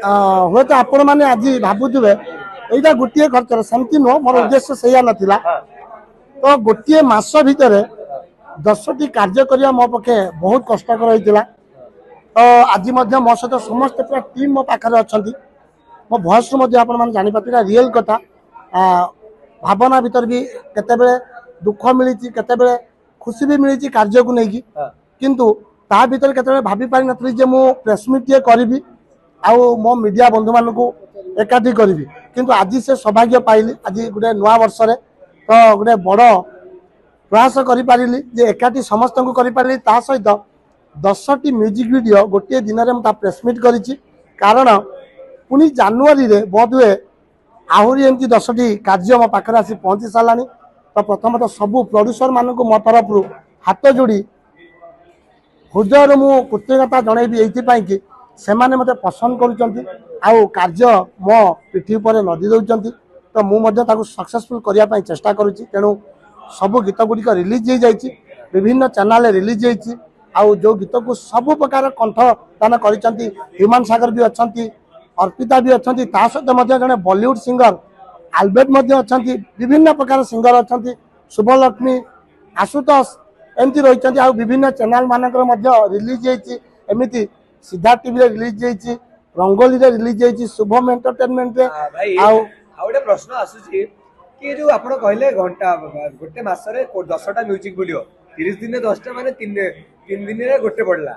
हुए तो आपण मैंने आज भावुवे यहाँ गोटे खर्च सेमती नुह मोर उद्देश्य से नाला तो गोटे मस भितर 10टी कार्य करने मो पक्षे बहुत कष्टकर होता तो आज मो सहित समस्त पूरा टीम मो पाखे अच्छा मो भयस जापारे रियल कथा भावना भीतर भी केते दुख मिली केते खुशी भी मिली कार्य को लेकिन किंतु ता भीतर केते भाभी पारि नथली जे मो प्रेस मीट टे करिवि आउ मो मीडिया बंधु मान को एकाठी करी किंतु आज से सौभाग्य पाइली आज गोटे नुआ वर्ष तो गोटे बड़ प्रयास करी जे एकाठी समस्त को करी ता सहित 10टी म्यूजिक वीडियो गोटे दिन में मुझे प्रेस मीट करी कारण पुणी जानुरी रे बोध हुए आहरी एमती 10टी कार्य मो पाखे आसी पहुंची सारा तो प्रथम तो सबू प्रोड्यूसर मान को मो तरफ हाथ जोड़ी हृदय मु कृतज्ञता जनइबी ये कि सेमाने मते पसंद करुचंती आउ कार्य मो पिठी पर नदी दौरान तो मुझे सक्सेसफुल करने चेष्टा करुच्ची तेणु सबू गीत गुड़िक रिलीज हो जाइए विभिन्न चैनल रिलीज होती आउ जो गीत को सबू प्रकार कंठदान कर ह्यूमान सागर भी अच्छा अर्पिता भी अच्छा सहित जड़े बॉलीवुड सिंगर आलबर्ट अच्छा विभिन्न प्रकार सिंगर अच्छा शुभलक्ष्मी आशुतोष एमती रही आ विभिन्न चैनल मानक रिलीज होती सीधा टीवी रिलीज होती रंगोली रिलीज होती शुभम एंटरटेनमेंट गोटे प्रश्न आसूची कि जो आप कहले घंटा गोटे मसरे 10टा म्यूजिक वीडियो 30 दिन 10टा माने 3 दिन रे गोटे पड़ला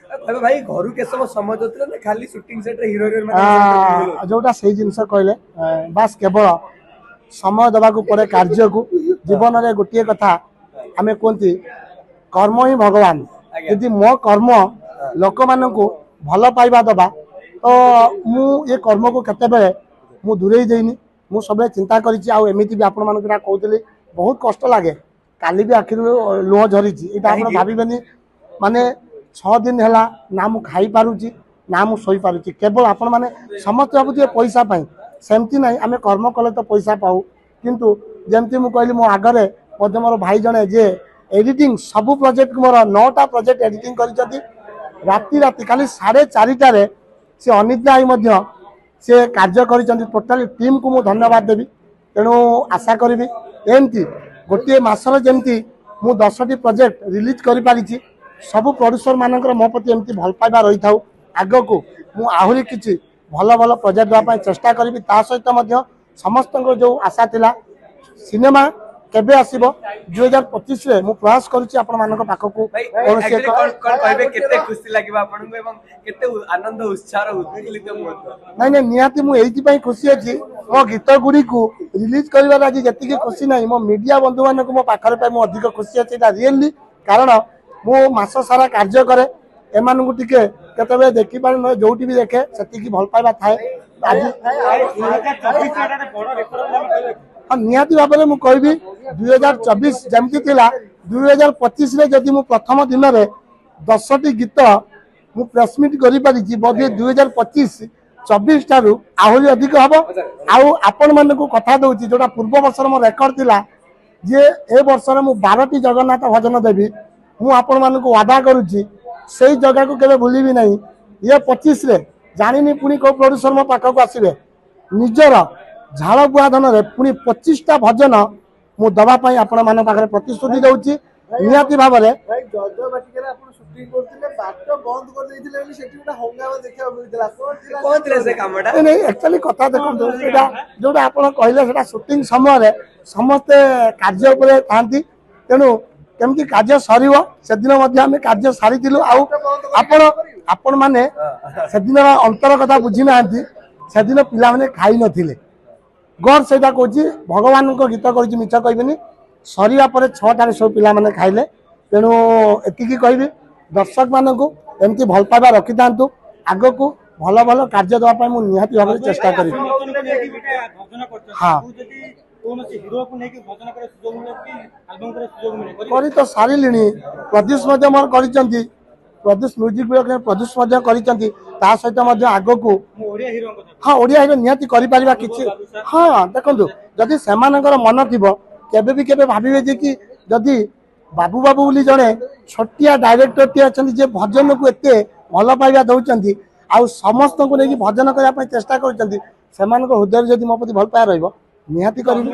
कहबे भाई घरु के समय दउतले ना खाली शूटिंग सेट रे हीरो हीरोइन माने जोटा सही जिंस कहले बस केवल समय दबा को पड़े कार्य को जीवन रे गोटे कथा आमे कोंती कर्म ही भगवान यदि मो कर्म लोक मान को भल पाइबा दबा तो मु ये कर्म को केते बेले मु दूरे देनी मु सब चिंता करिछि आ एमिति भी आपण मान कहूली बहुत कष्ट लगे काली भी आखिर लुह झरी यहाँ भावेनि माने 6 दिन है ना मु खाई पारुची ना मु सोई पारुची केवल आपण माने समस्त भावुए पैसा पाई सेमती ना आम कर्म कले तो पैसा पाऊ किंतु जमती मु कहली मो आगरे मोर भाई जने जे एडिटिंग सबू प्रोजेक्ट मोर 9टा प्रोजेक्ट एडिटिंग करिसथि राति राति खाली 4:30 से अनिद्रा आई से कार्य करिसथि टोटली टीम को मु धन्यवाद देवी तेणु आशा करी एमती गोटे मासर जमती मु 10टी प्रोजेक्ट रिलीज करि पारिछि सबू प्रोड्यूसर मानकर मो प्रति एमती भल पाइबा रही था आग को मु आहरी किछि भल भल प्रोजेक्ट देवा चेष्टा करी ता सहित समस्त जो आशा थिला सिनेमा केबे आसीबो 2025 रे मु प्रयास करूची आपण मानक पाखकू कोनसे कहबे केते खुशी लागिबा आपन को एवं केते आनंद उत्साह उद्वेलित नहीं नहीं निहाती मु एइति पई खुशी अछि मो गीत गुडी को रिलीज करबा आज जति खुशी नहीं मो मीडिया बंधु मानक मो पाखरे पई मो अधिक खुशी अछि एटा रियली कारण मु मास सारा कार्य करे एमान को टिके केतबे देखि पार न जोटी भी देखे सती की भल पाइबा थाए आज निहाती भाव में मुझे 2024 जमती थिला 2025 रे जदि मु प्रथम दिन में 10टी गीत मु प्रेस मीट करि पारिछि बोधे 2025 24 टारू आहरी अधिक हम आउ आपण मन को कथा दउछि जोटा पूर्व वर्ष मो रेकर्ड थिला जे ए वर्ष मु 12टी जगन्नाथ भजन देवी मु आपण मन को वादा करूछि सेही जगह को केबे भूलिबी नहीं ये 25 रे जानिनी पुनी को प्रोड्यूसर मो पाखा को आसीबे निजर झाड़ बुआ धन पुणी 25टा भजन मु दवा पाई आपण मान पाखरे प्रतिश्रुति दउछि निहाती भाव में एक्चुअली कथा देखो जोटा आप कहले शूटिंग समय समस्ते कार्य उपरे थांती तेणु केमती कार्य सर से दिन कार्य सारी आपण माने से दिन अंतर कथा बुझी ना से दिन पिला माने खाई नथिले गौर से कौची भगवान को गीत कर मिछ कहबी सरिया पर 6टार सब पिला माने खाइले तेणु एतिकी कहबी दर्शक मान को एमती भल पाइबा रखि थांतु आग को भल भल कार्य देवा मु निहाती भाव चेष्टा करी हाँ करी तो सारिली प्रदीश मोर कर प्रदीश म्यूजिक वीडियो प्रदीश ता सहित आग को हाँ ओडिया हिरो निहाती करिपारिबा किछि हाँ देखंतु जदि सेमानकर मन थिबो केबे भी केबे भाबिबे जे कि जदि बाबू बाबू बोली जड़े छोटिया डायरेक्टर टी अच्छा जे भजन को एत भल पाइबा दौरान ଆଉ ସମସ୍ତଙ୍କୁ ନେଇକି ଭଜନ କରିବା ପାଇଁ ଚେଷ୍ଟା କରୁଛନ୍ତି ସେମାନଙ୍କ ହୃଦୟରେ ଯଦି ମୋ ପ୍ରତି ଭଲ ପାଇବା ରହିବ ନିହାତି କରିବି।